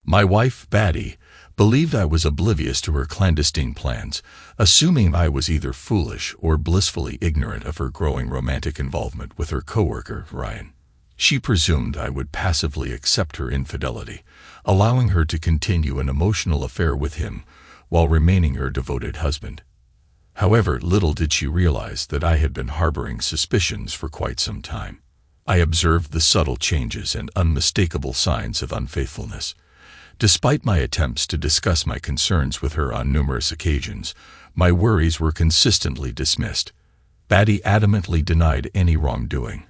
My wife, Batty, believed I was oblivious to her clandestine plans, assuming I was either foolish or blissfully ignorant of her growing romantic involvement with her coworker, Ryan. She presumed I would passively accept her infidelity, allowing her to continue an emotional affair with him while remaining her devoted husband. However, little did she realize that I had been harboring suspicions for quite some time. I observed the subtle changes and unmistakable signs of unfaithfulness. Despite my attempts to discuss my concerns with her on numerous occasions, my worries were consistently dismissed. Batty adamantly denied any wrongdoing,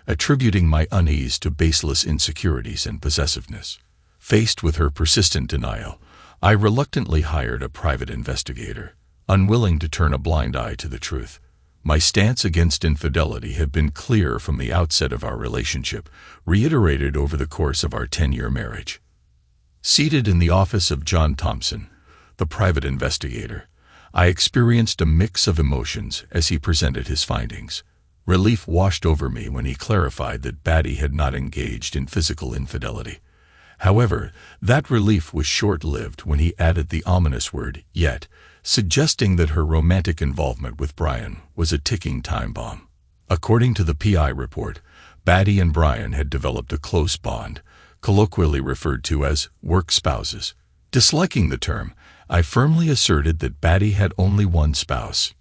attributing my unease to baseless insecurities and possessiveness. Faced with her persistent denial, I reluctantly hired a private investigator, unwilling to turn a blind eye to the truth. My stance against infidelity had been clear from the outset of our relationship, reiterated over the course of our 10-year marriage. Seated in the office of John Thompson, the private investigator, I experienced a mix of emotions as he presented his findings. Relief washed over me when he clarified that Batty had not engaged in physical infidelity. However, that relief was short-lived when he added the ominous word, yet, suggesting that her romantic involvement with Brian was a ticking time bomb. According to the PI report, Batty and Brian had developed a close bond, colloquially referred to as work spouses. Disliking the term, I firmly asserted that Batty had only one spouse: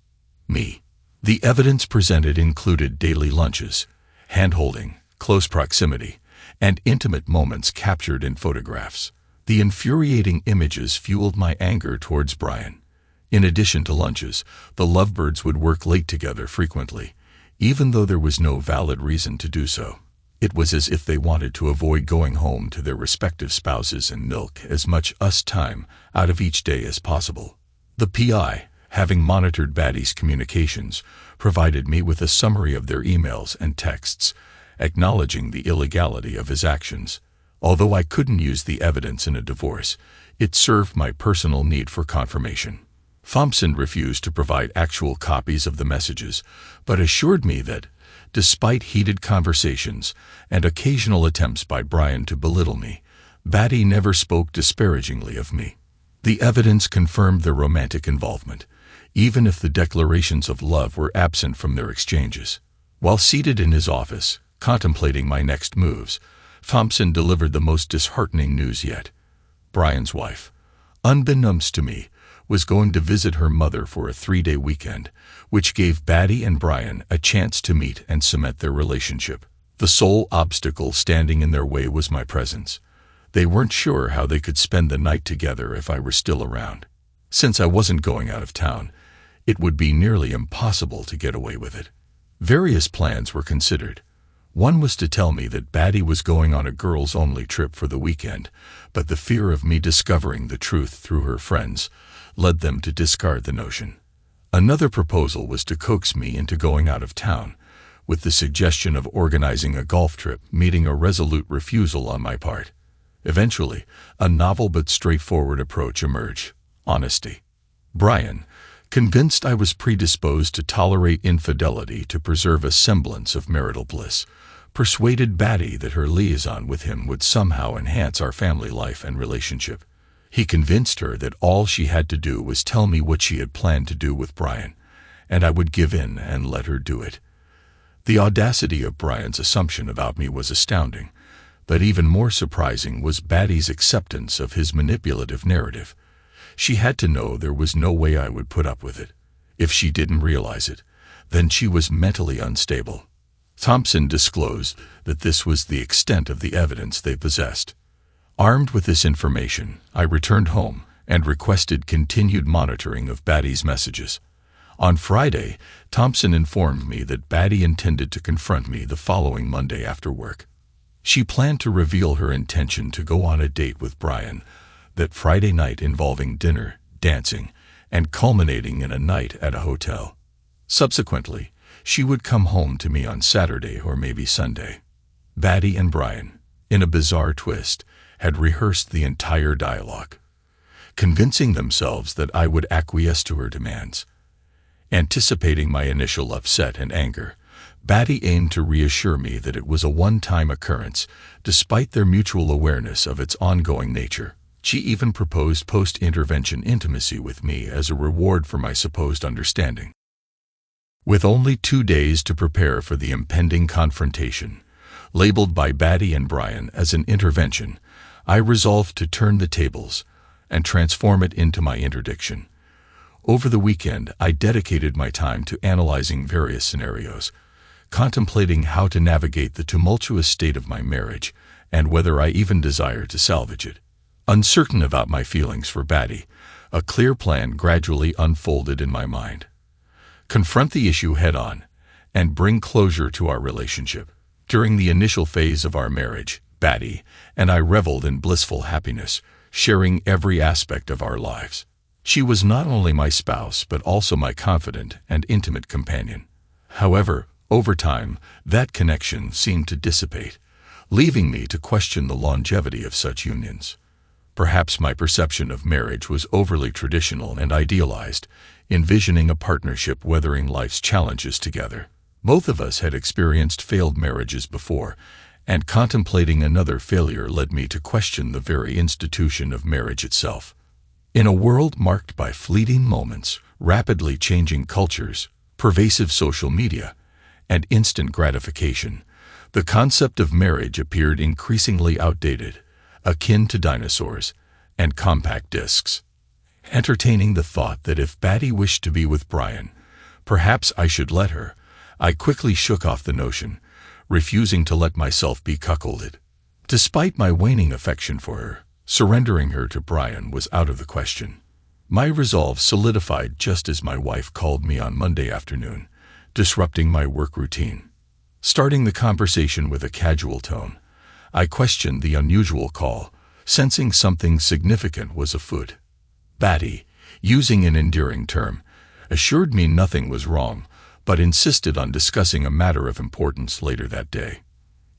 me. The evidence presented included daily lunches, hand-holding, close proximity, and intimate moments captured in photographs. The infuriating images fueled my anger towards Brian. In addition to lunches, the lovebirds would work late together frequently, even though there was no valid reason to do so. It was as if they wanted to avoid going home to their respective spouses and milk as much us time out of each day as possible. The PI, having monitored Batty's communications, provided me with a summary of their emails and texts, acknowledging the illegality of his actions. Although I couldn't use the evidence in a divorce, it served my personal need for confirmation. Thompson refused to provide actual copies of the messages, but assured me that, despite heated conversations and occasional attempts by Brian to belittle me, Batty never spoke disparagingly of me. The evidence confirmed their romantic involvement, even if the declarations of love were absent from their exchanges. While seated in his office, contemplating my next moves, Thompson delivered the most disheartening news yet. Brian's wife, unbeknownst to me, was going to visit her mother for a 3-day weekend, which gave Batty and Brian a chance to meet and cement their relationship. The sole obstacle standing in their way was my presence. They weren't sure how they could spend the night together if I were still around. Since I wasn't going out of town, it would be nearly impossible to get away with it. Various plans were considered. One was to tell me that Batty was going on a girls-only trip for the weekend, but the fear of me discovering the truth through her friends led them to discard the notion. Another proposal was to coax me into going out of town, with the suggestion of organizing a golf trip, meeting a resolute refusal on my part. Eventually, a novel but straightforward approach emerged: honesty. Brian, convinced I was predisposed to tolerate infidelity to preserve a semblance of marital bliss, persuaded Batty that her liaison with him would somehow enhance our family life and relationship. He convinced her that all she had to do was tell me what she had planned to do with Brian, and I would give in and let her do it. The audacity of Brian's assumption about me was astounding, but even more surprising was Batty's acceptance of his manipulative narrative. She had to know there was no way I would put up with it. If she didn't realize it, then she was mentally unstable. Thompson disclosed that this was the extent of the evidence they possessed. Armed with this information, I returned home and requested continued monitoring of Batty's messages. On Friday, Thompson informed me that Batty intended to confront me the following Monday after work. She planned to reveal her intention to go on a date with Brian that Friday night, involving dinner, dancing, and culminating in a night at a hotel. Subsequently, she would come home to me on Saturday or maybe Sunday. Batty and Brian, in a bizarre twist, had rehearsed the entire dialogue, convincing themselves that I would acquiesce to her demands. Anticipating my initial upset and anger, Batty aimed to reassure me that it was a one-time occurrence, despite their mutual awareness of its ongoing nature. She even proposed post-intervention intimacy with me as a reward for my supposed understanding. With only 2 days to prepare for the impending confrontation, labeled by Batty and Brian as an intervention, I resolved to turn the tables and transform it into my interdiction. Over the weekend, I dedicated my time to analyzing various scenarios, contemplating how to navigate the tumultuous state of my marriage and whether I even desire to salvage it. Uncertain about my feelings for Batty, a clear plan gradually unfolded in my mind. Confront the issue head-on and bring closure to our relationship. During the initial phase of our marriage, Batty and I reveled in blissful happiness, sharing every aspect of our lives. She was not only my spouse but also my confident and intimate companion. However, over time, that connection seemed to dissipate, leaving me to question the longevity of such unions. Perhaps my perception of marriage was overly traditional and idealized, envisioning a partnership weathering life's challenges together. Both of us had experienced failed marriages before, and contemplating another failure led me to question the very institution of marriage itself. In a world marked by fleeting moments, rapidly changing cultures, pervasive social media, and instant gratification, the concept of marriage appeared increasingly outdated, akin to dinosaurs and compact discs. Entertaining the thought that if Batty wished to be with Brian, perhaps I should let her, I quickly shook off the notion, refusing to let myself be cuckolded. Despite my waning affection for her, surrendering her to Brian was out of the question. My resolve solidified just as my wife called me on Monday afternoon, disrupting my work routine. Starting the conversation with a casual tone, I questioned the unusual call, sensing something significant was afoot. Batty, using an endearing term, assured me nothing was wrong, but insisted on discussing a matter of importance later that day.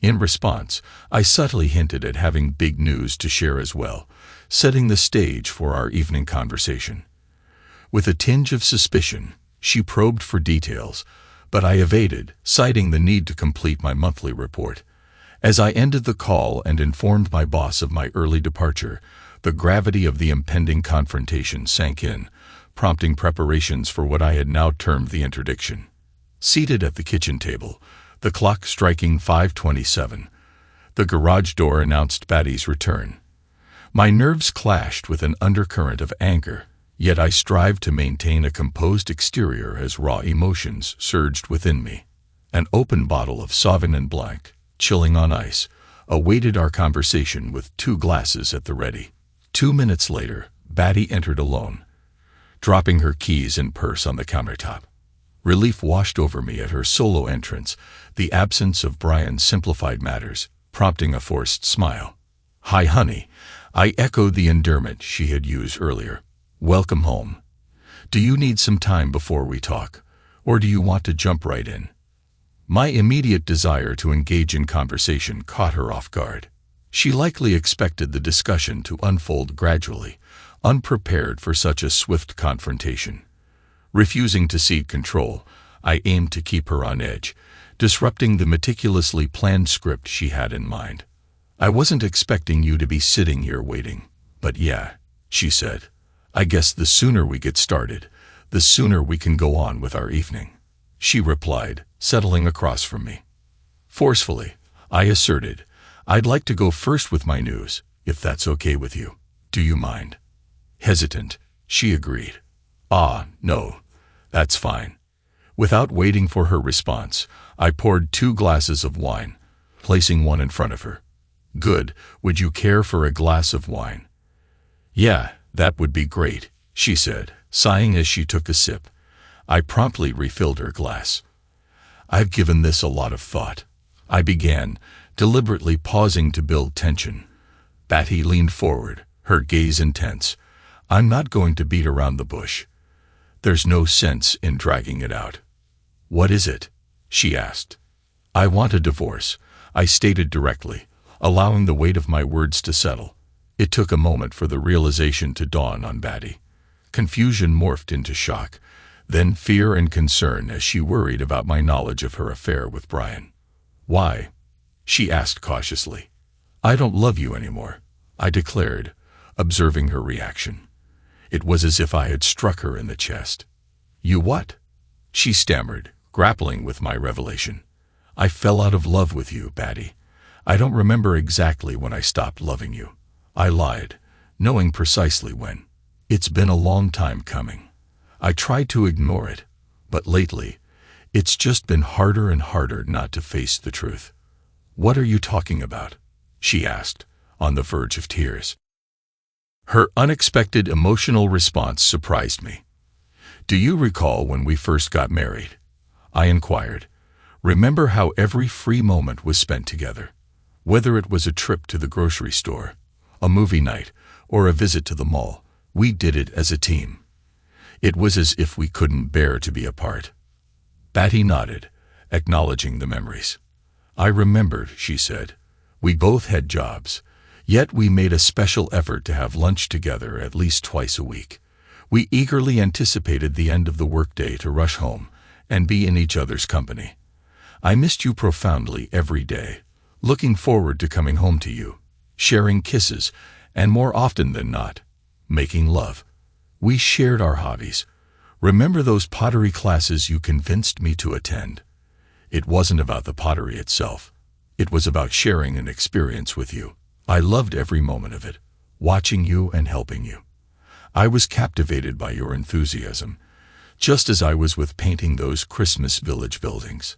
In response, I subtly hinted at having big news to share as well, setting the stage for our evening conversation. With a tinge of suspicion, she probed for details, but I evaded, citing the need to complete my monthly report. As I ended the call and informed my boss of my early departure, the gravity of the impending confrontation sank in, prompting preparations for what I had now termed the interdiction. Seated at the kitchen table, the clock striking 5:27, the garage door announced Batty's return. My nerves clashed with an undercurrent of anger, yet I strived to maintain a composed exterior as raw emotions surged within me. An open bottle of Sauvignon Blanc, chilling on ice, awaited our conversation with 2 glasses at the ready. 2 minutes later, Batty entered alone, dropping her keys and purse on the countertop. Relief washed over me at her solo entrance, the absence of Brian simplified matters, prompting a forced smile. "Hi, honey," I echoed the endearment she had used earlier. "Welcome home. Do you need some time before we talk, or do you want to jump right in?" My immediate desire to engage in conversation caught her off guard. She likely expected the discussion to unfold gradually, unprepared for such a swift confrontation. Refusing to cede control, I aimed to keep her on edge, disrupting the meticulously planned script she had in mind. "I wasn't expecting you to be sitting here waiting, but yeah," she said. "I guess the sooner we get started, the sooner we can go on with our evening," she replied, settling across from me. Forcefully, I asserted, "I'd like to go first with my news, if that's okay with you. Do you mind?" Hesitant, she agreed. No, that's fine." Without waiting for her response, I poured 2 glasses of wine, placing one in front of her. "Good, would you care for a glass of wine?" "Yeah, that would be great," she said, sighing as she took a sip. I promptly refilled her glass. "I've given this a lot of thought," I began, deliberately pausing to build tension. Batty leaned forward, her gaze intense. "I'm not going to beat around the bush. There's no sense in dragging it out." "What is it?" she asked. "I want a divorce," I stated directly, allowing the weight of my words to settle. It took a moment for the realization to dawn on Batty. Confusion morphed into shock, then fear and concern as she worried about my knowledge of her affair with Brian. "Why?" she asked cautiously. "I don't love you anymore," I declared, observing her reaction. It was as if I had struck her in the chest. "You what?" she stammered, grappling with my revelation. "I fell out of love with you, Batty. I don't remember exactly when I stopped loving you," I lied, knowing precisely when. "It's been a long time coming. I tried to ignore it, but lately, it's just been harder and harder not to face the truth." "What are you talking about?" she asked, on the verge of tears. Her unexpected emotional response surprised me. "Do you recall when we first got married?" I inquired. "Remember how every free moment was spent together? Whether it was a trip to the grocery store, a movie night, or a visit to the mall, we did it as a team. It was as if we couldn't bear to be apart." Batty nodded, acknowledging the memories. "I remembered," she said. "We both had jobs, yet we made a special effort to have lunch together at least twice a week. We eagerly anticipated the end of the workday to rush home and be in each other's company. I missed you profoundly every day, looking forward to coming home to you, sharing kisses, and more often than not, making love. We shared our hobbies. Remember those pottery classes you convinced me to attend? It wasn't about the pottery itself. It was about sharing an experience with you. I loved every moment of it, watching you and helping you. I was captivated by your enthusiasm, just as I was with painting those Christmas village buildings."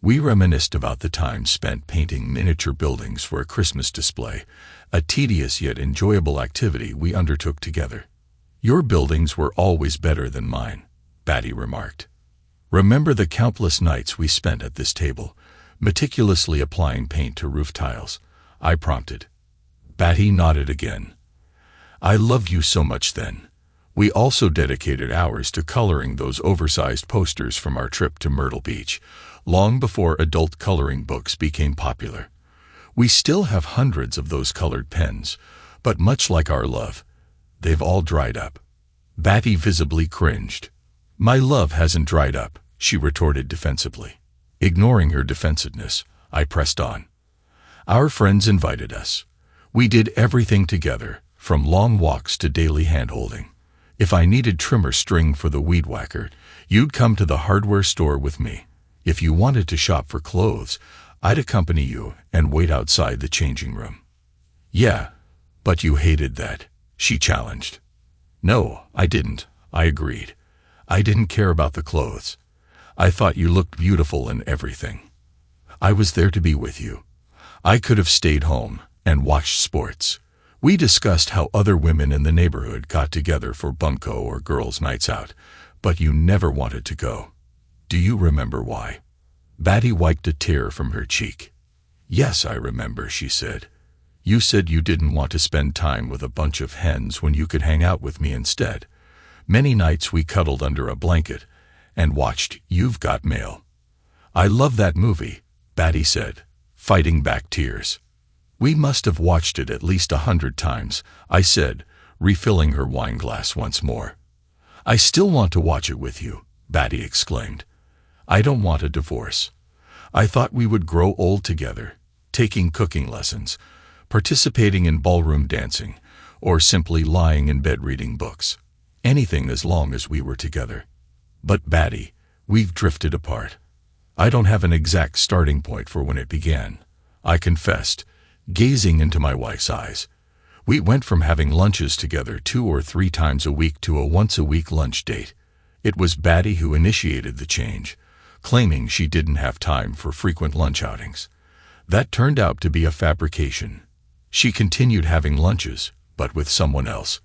We reminisced about the time spent painting miniature buildings for a Christmas display, a tedious yet enjoyable activity we undertook together. "Your buildings were always better than mine," Batty remarked. "Remember the countless nights we spent at this table, meticulously applying paint to roof tiles?" I prompted. Batty nodded again. "I loved you so much then. We also dedicated hours to coloring those oversized posters from our trip to Myrtle Beach, long before adult coloring books became popular. We still have hundreds of those colored pens, but much like our love, they've all dried up." Batty visibly cringed. "My love hasn't dried up," she retorted defensively. Ignoring her defensiveness, I pressed on. "Our friends invited us. We did everything together, from long walks to daily hand-holding. If I needed trimmer string for the weed whacker, you'd come to the hardware store with me. If you wanted to shop for clothes, I'd accompany you and wait outside the changing room." "Yeah, but you hated that," she challenged. "No, I didn't," I agreed. "I didn't care about the clothes. I thought you looked beautiful in everything. I was there to be with you. I could have stayed home and watched sports. We discussed how other women in the neighborhood got together for bunco or girls' nights out, but you never wanted to go. Do you remember why?" Batty wiped a tear from her cheek. "Yes, I remember," she said. "You said you didn't want to spend time with a bunch of hens when you could hang out with me instead. Many nights we cuddled under a blanket and watched You've Got Mail." "I love that movie," Batty said, fighting back tears. "We must have watched it at least 100 times," I said, refilling her wine glass once more. "I still want to watch it with you," Batty exclaimed. "I don't want a divorce. I thought we would grow old together, taking cooking lessons, participating in ballroom dancing, or simply lying in bed reading books. Anything as long as we were together. But Batty, we've drifted apart. I don't have an exact starting point for when it began," I confessed, gazing into my wife's eyes. "We went from having lunches together 2 or 3 times a week to a once-a-week lunch date. It was Batty who initiated the change, claiming she didn't have time for frequent lunch outings. That turned out to be a fabrication. She continued having lunches, but with someone else.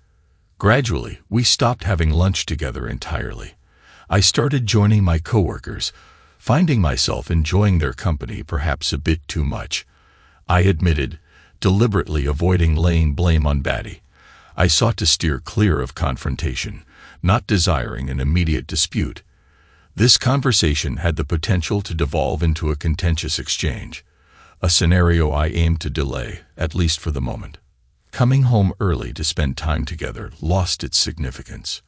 Gradually, we stopped having lunch together entirely. I started joining my coworkers, finding myself enjoying their company perhaps a bit too much. I admitted, deliberately avoiding laying blame on Batty. I sought to steer clear of confrontation, not desiring an immediate dispute. This conversation had the potential to devolve into a contentious exchange, a scenario I aimed to delay, at least for the moment. Coming home early to spend time together lost its significance.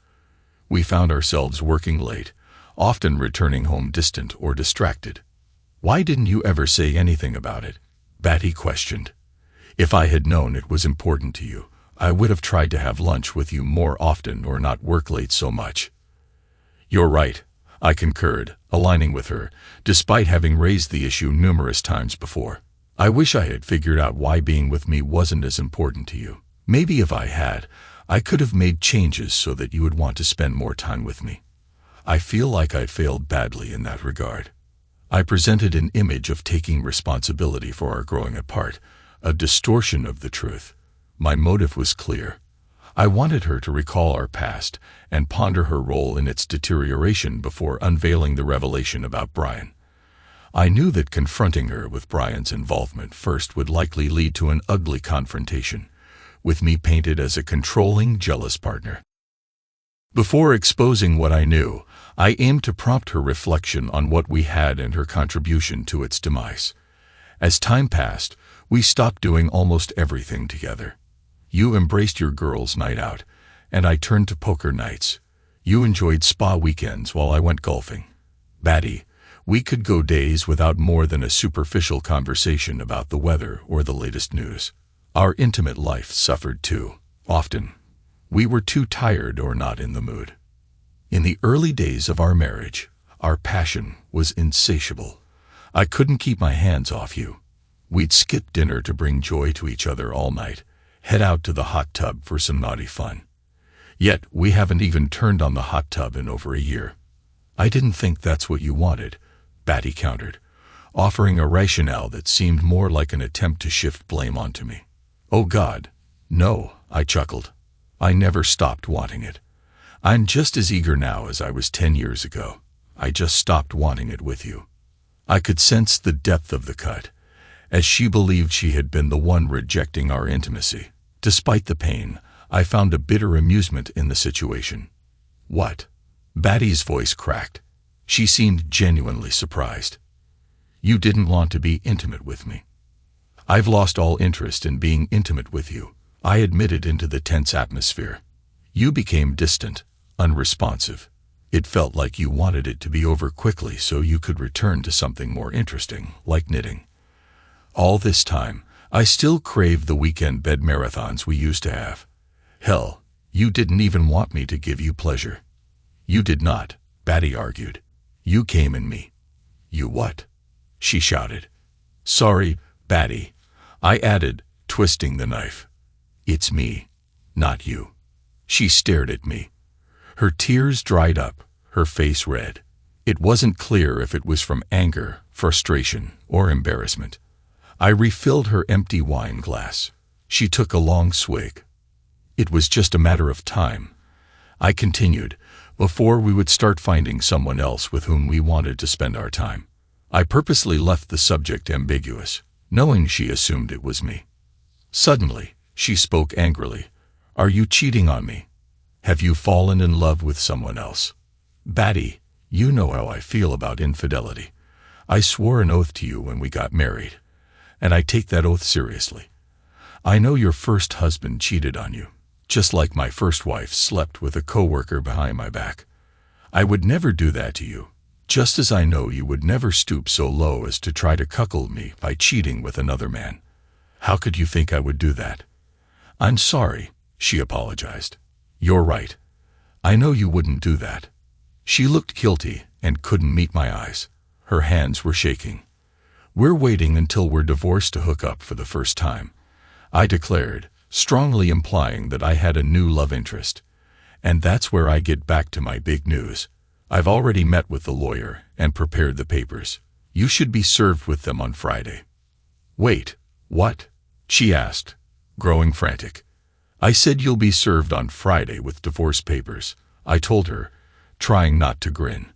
We found ourselves working late, often returning home distant or distracted. "Why didn't you ever say anything about it?" Batty questioned. "If I had known it was important to you, I would have tried to have lunch with you more often or not work late so much." "You're right," I concurred, aligning with her, despite having raised the issue numerous times before. "I wish I had figured out why being with me wasn't as important to you. Maybe if I had, I could have made changes so that you would want to spend more time with me. I feel like I failed badly in that regard." I presented an image of taking responsibility for our growing apart, a distortion of the truth. My motive was clear. I wanted her to recall our past and ponder her role in its deterioration before unveiling the revelation about Brian. I knew that confronting her with Brian's involvement first would likely lead to an ugly confrontation, with me painted as a controlling, jealous partner. Before exposing what I knew, I aimed to prompt her reflection on what we had and her contribution to its demise. As time passed, we stopped doing almost everything together. You embraced your girls' night out, and I turned to poker nights. You enjoyed spa weekends while I went golfing. Batty, we could go days without more than a superficial conversation about the weather or the latest news. Our intimate life suffered too, often. We were too tired or not in the mood. In the early days of our marriage, our passion was insatiable. I couldn't keep my hands off you. We'd skip dinner to bring joy to each other all night, head out to the hot tub for some naughty fun. Yet we haven't even turned on the hot tub in over a year. I didn't think that's what you wanted, Batty countered, offering a rationale that seemed more like an attempt to shift blame onto me. "Oh God, no," I chuckled. "I never stopped wanting it. I'm just as eager now as I was 10 years ago. I just stopped wanting it with you." I could sense the depth of the cut, as she believed she had been the one rejecting our intimacy. Despite the pain, I found a bitter amusement in the situation. "What?" Batty's voice cracked. She seemed genuinely surprised. "You didn't want to be intimate with me." "I've lost all interest in being intimate with you," I admitted into the tense atmosphere. "You became distant, unresponsive. It felt like you wanted it to be over quickly so you could return to something more interesting, like knitting. All this time, I still craved the weekend bed marathons we used to have. Hell, you didn't even want me to give you pleasure." "You did not," Batty argued. "You came in me." "You what?" she shouted. "Sorry, Batty," I added, twisting the knife. "It's me, not you." She stared at me. Her tears dried up, her face red. It wasn't clear if it was from anger, frustration, or embarrassment. I refilled her empty wine glass. She took a long swig. "It was just a matter of time," I continued, "before we would start finding someone else with whom we wanted to spend our time." I purposely left the subject ambiguous, knowing she assumed it was me. Suddenly, she spoke angrily. "Are you cheating on me? Have you fallen in love with someone else?" "Batty, you know how I feel about infidelity. I swore an oath to you when we got married, and I take that oath seriously. I know your first husband cheated on you, just like my first wife slept with a coworker behind my back. I would never do that to you, just as I know you would never stoop so low as to try to cuckold me by cheating with another man. How could you think I would do that?" "I'm sorry," she apologized. "You're right. I know you wouldn't do that." She looked guilty and couldn't meet my eyes. Her hands were shaking. "We're waiting until we're divorced to hook up for the first time," I declared, strongly implying that I had a new love interest. And that's where I get back to my big news. I've already met with the lawyer and prepared the papers. You should be served with them on Friday." "Wait, what?" she asked, growing frantic. "I said you'll be served on Friday with divorce papers," I told her, trying not to grin.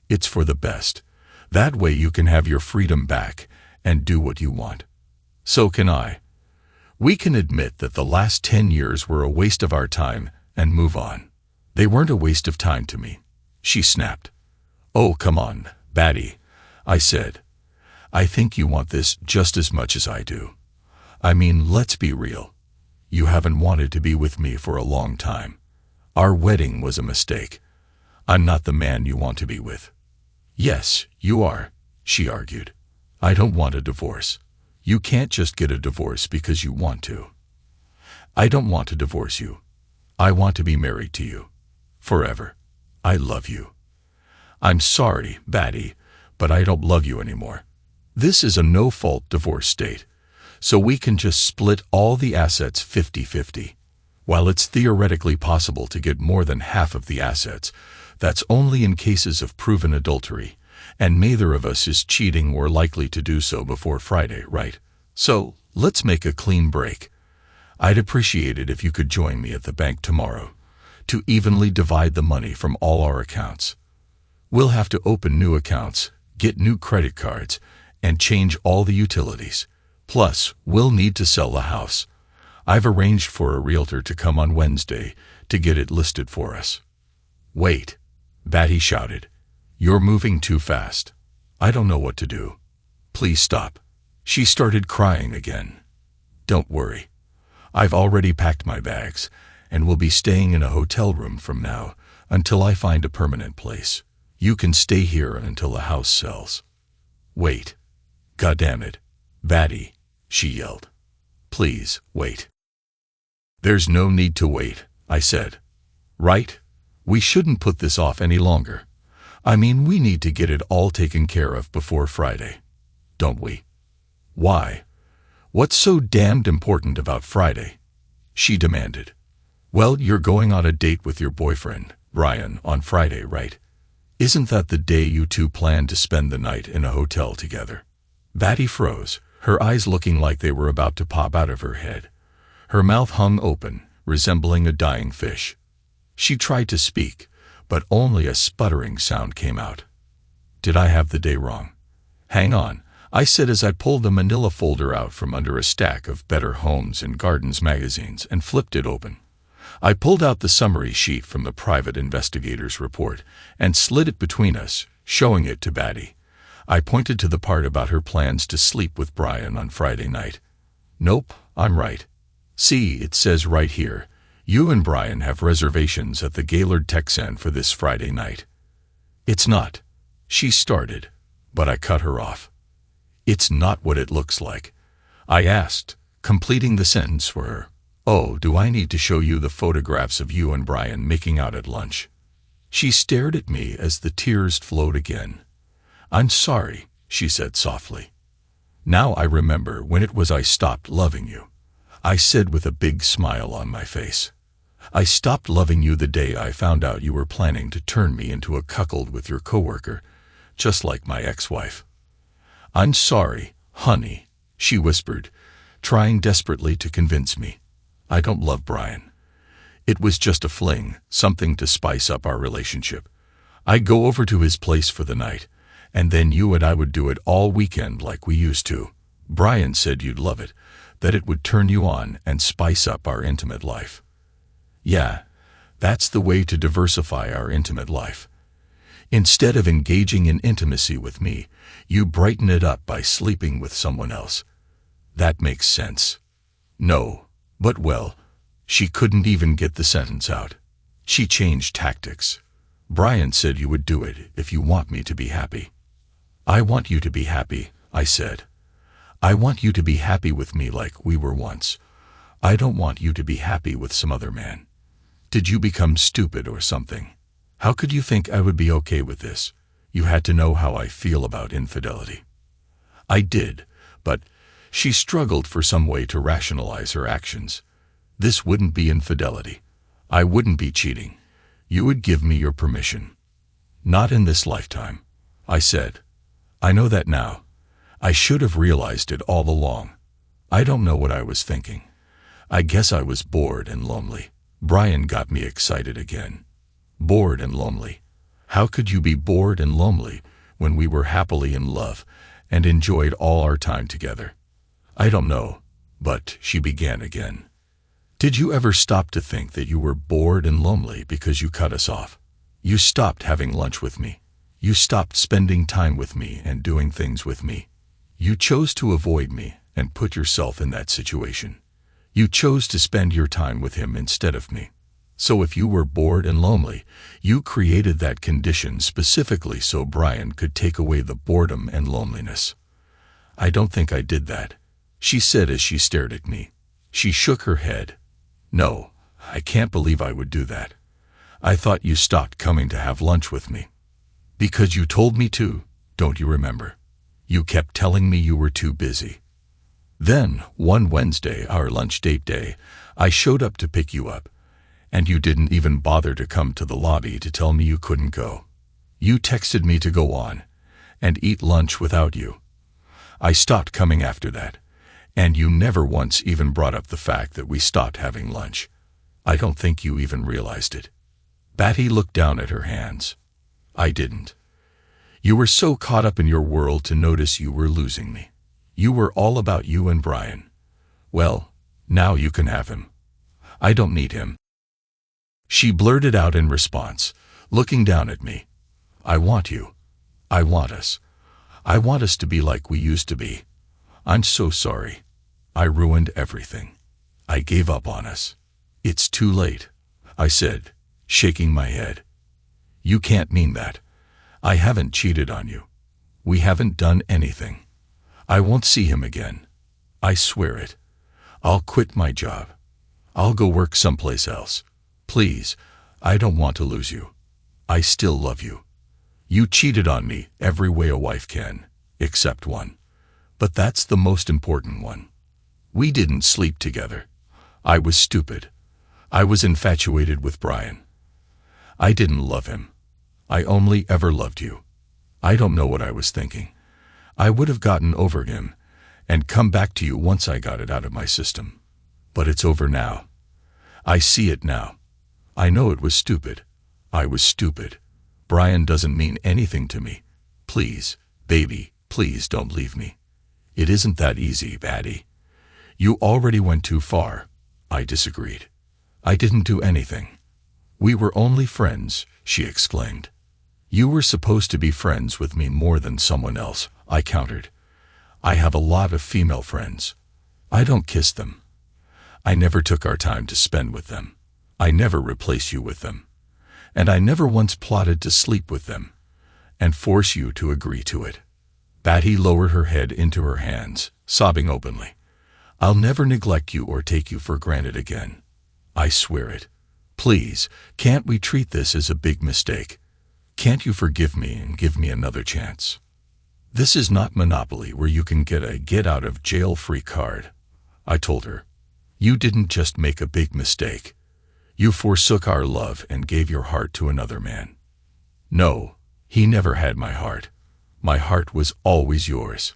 "It's for the best. That way you can have your freedom back and do what you want. So can I. We can admit that the last 10 years were a waste of our time and move on." "They weren't a waste of time to me," she snapped. "Oh, come on, Batty," I said. "I think you want this just as much as I do. I mean, let's be real. You haven't wanted to be with me for a long time. Our wedding was a mistake. I'm not the man you want to be with." "Yes, you are," she argued. "I don't want a divorce. You can't just get a divorce because you want to." I don't want to divorce you. I want to be married to you. Forever. I love you. I'm sorry, Batty, but I don't love you anymore. This is a no-fault divorce state, so we can just split all the assets 50-50. While it's theoretically possible to get more than half of the assets, that's only in cases of proven adultery, and neither of us is cheating or likely to do so before Friday, right? So, let's make a clean break. I'd appreciate it if you could join me at the bank tomorrow to evenly divide the money from all our accounts. We'll have to open new accounts, get new credit cards, and change all the utilities. Plus, we'll need to sell the house. I've arranged for a realtor to come on Wednesday to get it listed for us. Wait, Batty shouted. You're moving too fast. I don't know what to do. Please stop. She started crying again. Don't worry. I've already packed my bags and will be staying in a hotel room from now until I find a permanent place. You can stay here until the house sells. Wait. God damn it. Batty, she yelled. Please, wait. There's no need to wait, I said. Right? We shouldn't put this off any longer. I mean, we need to get it all taken care of before Friday. Don't we? Why? What's so damned important about Friday? She demanded. Well, you're going on a date with your boyfriend, Brian, on Friday, right? Isn't that the day you two planned to spend the night in a hotel together? Batty froze, her eyes looking like they were about to pop out of her head. Her mouth hung open, resembling a dying fish. She tried to speak, but only a sputtering sound came out. Did I have the day wrong? Hang on, I said as I pulled the manila folder out from under a stack of Better Homes and Gardens magazines and flipped it open. I pulled out the summary sheet from the private investigator's report and slid it between us, showing it to Batty. I pointed to the part about her plans to sleep with Brian on Friday night. Nope, I'm right. See, it says right here, you and Brian have reservations at the Gaylord Texan for this Friday night. It's not. She started, but I cut her off. It's not what it looks like. I asked, completing the sentence for her. Oh, do I need to show you the photographs of you and Brian making out at lunch? She stared at me as the tears flowed again. I'm sorry, she said softly. Now I remember when it was I stopped loving you. I said with a big smile on my face. I stopped loving you the day I found out you were planning to turn me into a cuckold with your coworker, just like my ex-wife. I'm sorry, honey, she whispered, trying desperately to convince me. I don't love Brian. It was just a fling, something to spice up our relationship. I'd go over to his place for the night, and then you and I would do it all weekend like we used to. Brian said you'd love it, that it would turn you on and spice up our intimate life. Yeah, that's the way to diversify our intimate life. Instead of engaging in intimacy with me, you brighten it up by sleeping with someone else. That makes sense. No, but well, she couldn't even get the sentence out. She changed tactics. Brian said you would do it if you want me to be happy. I want you to be happy, I said. I want you to be happy with me like we were once. I don't want you to be happy with some other man. Did you become stupid or something? How could you think I would be okay with this? You had to know how I feel about infidelity. I did, but she struggled for some way to rationalize her actions. This wouldn't be infidelity. I wouldn't be cheating. You would give me your permission. Not in this lifetime, I said. I know that now. I should have realized it all along. I don't know what I was thinking. I guess I was bored and lonely. Brian got me excited again. Bored and lonely. How could you be bored and lonely when we were happily in love and enjoyed all our time together? I don't know, but she began again. Did you ever stop to think that you were bored and lonely because you cut us off? You stopped having lunch with me. You stopped spending time with me and doing things with me. You chose to avoid me and put yourself in that situation. You chose to spend your time with him instead of me. So if you were bored and lonely, you created that condition specifically so Brian could take away the boredom and loneliness. I don't think I did that, she said as she stared at me. She shook her head. No, I can't believe I would do that. I thought you stopped coming to have lunch with me. Because you told me to, don't you remember? You kept telling me you were too busy. Then, one Wednesday, our lunch date day, I showed up to pick you up, and you didn't even bother to come to the lobby to tell me you couldn't go. You texted me to go on and eat lunch without you. I stopped coming after that, and you never once even brought up the fact that we stopped having lunch. I don't think you even realized it. Batty looked down at her hands. I didn't. You were so caught up in your world to notice you were losing me. You were all about you and Brian. Well, now you can have him. I don't need him. She blurted out in response, looking down at me. I want you. I want us. I want us to be like we used to be. I'm so sorry. I ruined everything. I gave up on us. It's too late, I said, shaking my head. You can't mean that. I haven't cheated on you. We haven't done anything. I won't see him again. I swear it. I'll quit my job. I'll go work someplace else. Please, I don't want to lose you. I still love you. You cheated on me every way a wife can, except one. But that's the most important one. We didn't sleep together. I was stupid. I was infatuated with Brian. I didn't love him. I only ever loved you. I don't know what I was thinking. I would have gotten over him and come back to you once I got it out of my system. But it's over now. I see it now. I know it was stupid. I was stupid. Brian doesn't mean anything to me. Please, baby, please don't leave me. It isn't that easy, Batty. You already went too far. I disagreed. I didn't do anything. We were only friends, she exclaimed. You were supposed to be friends with me more than someone else, I countered. I have a lot of female friends. I don't kiss them. I never took our time to spend with them. I never replaced you with them. And I never once plotted to sleep with them and force you to agree to it. Batty lowered her head into her hands, sobbing openly. I'll never neglect you or take you for granted again. I swear it. Please, can't we treat this as a big mistake? Can't you forgive me and give me another chance? This is not Monopoly where you can get a get-out-of-jail-free card, I told her. You didn't just make a big mistake. You forsook our love and gave your heart to another man. No, he never had my heart. My heart was always yours.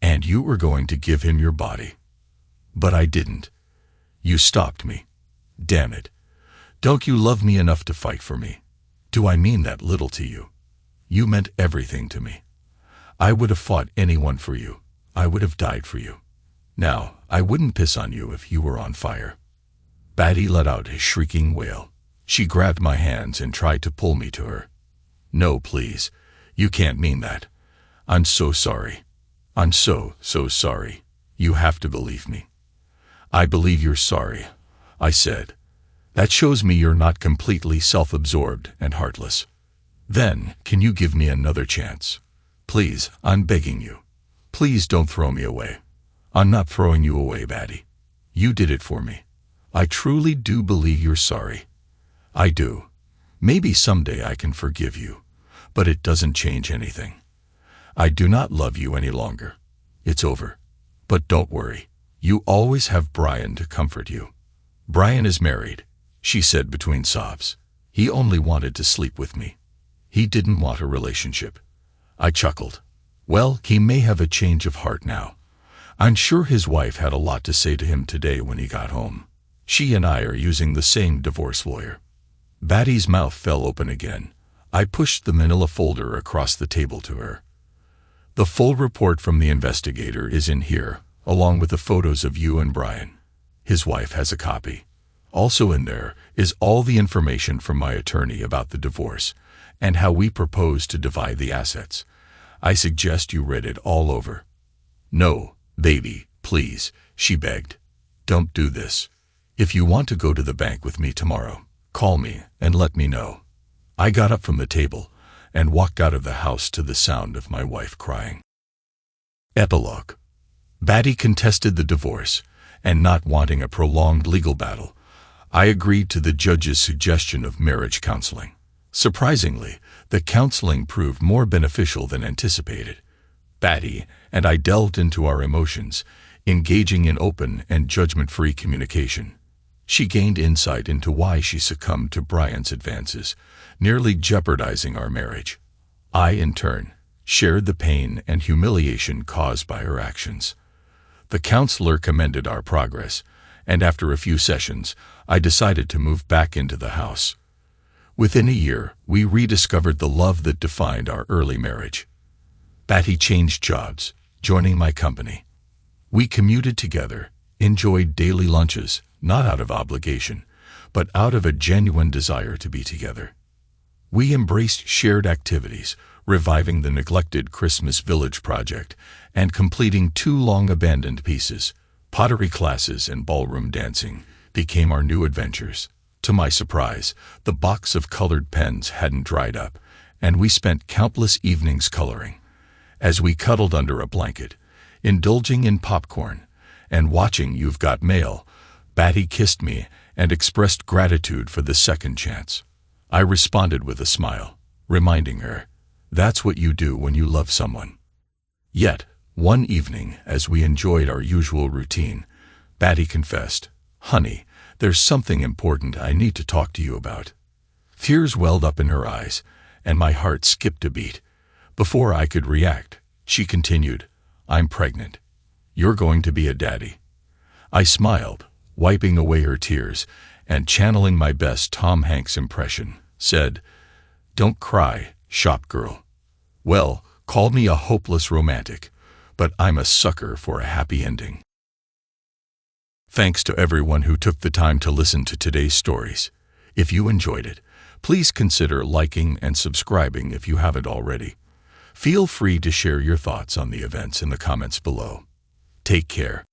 And you were going to give him your body. But I didn't. You stopped me. Damn it. Don't you love me enough to fight for me? Do I mean that little to you? You meant everything to me. I would have fought anyone for you. I would have died for you. Now, I wouldn't piss on you if you were on fire. Batty let out a shrieking wail. She grabbed my hands and tried to pull me to her. No, please. You can't mean that. I'm so sorry. I'm so sorry. You have to believe me. I believe you're sorry, I said. That shows me you're not completely self-absorbed and heartless. Then, can you give me another chance? Please, I'm begging you. Please don't throw me away. I'm not throwing you away, Batty. You did it for me. I truly do believe you're sorry. I do. Maybe someday I can forgive you, but it doesn't change anything. I do not love you any longer. It's over. But don't worry. You always have Brian to comfort you. Brian is married, she said between sobs. He only wanted to sleep with me. He didn't want a relationship. I chuckled. Well, he may have a change of heart now. I'm sure his wife had a lot to say to him today when he got home. She and I are using the same divorce lawyer. Batty's mouth fell open again. I pushed the manila folder across the table to her. The full report from the investigator is in here, along with the photos of you and Brian. His wife has a copy. Also in there is all the information from my attorney about the divorce and how we propose to divide the assets. I suggest you read it all over. No, baby, please, she begged. Don't do this. If you want to go to the bank with me tomorrow, call me and let me know. I got up from the table and walked out of the house to the sound of my wife crying. Epilogue. Batty contested the divorce and not wanting a prolonged legal battle, I agreed to the judge's suggestion of marriage counseling. Surprisingly, the counseling proved more beneficial than anticipated. Batty and I delved into our emotions, engaging in open and judgment-free communication. She gained insight into why she succumbed to Brian's advances, nearly jeopardizing our marriage. I, in turn, shared the pain and humiliation caused by her actions. The counselor commended our progress, and after a few sessions, I decided to move back into the house. Within a year, we rediscovered the love that defined our early marriage. Batty changed jobs, joining my company. We commuted together, enjoyed daily lunches, not out of obligation, but out of a genuine desire to be together. We embraced shared activities, reviving the neglected Christmas Village project and completing 2 long-abandoned pieces. Pottery classes and ballroom dancing became our new adventures. To my surprise, the box of colored pens hadn't dried up, and we spent countless evenings coloring. As we cuddled under a blanket, indulging in popcorn, and watching You've Got Mail, Batty kissed me and expressed gratitude for the second chance. I responded with a smile, reminding her, "That's what you do when you love someone." Yet, one evening, as we enjoyed our usual routine, Batty confessed, "Honey, there's something important I need to talk to you about." Tears welled up in her eyes, and my heart skipped a beat. Before I could react, she continued, "I'm pregnant. You're going to be a daddy." I smiled, wiping away her tears, and channeling my best Tom Hanks impression, said, "Don't cry, shop girl. Well, call me a hopeless romantic, but I'm a sucker for a happy ending." Thanks to everyone who took the time to listen to today's stories. If you enjoyed it, please consider liking and subscribing if you haven't already. Feel free to share your thoughts on the events in the comments below. Take care.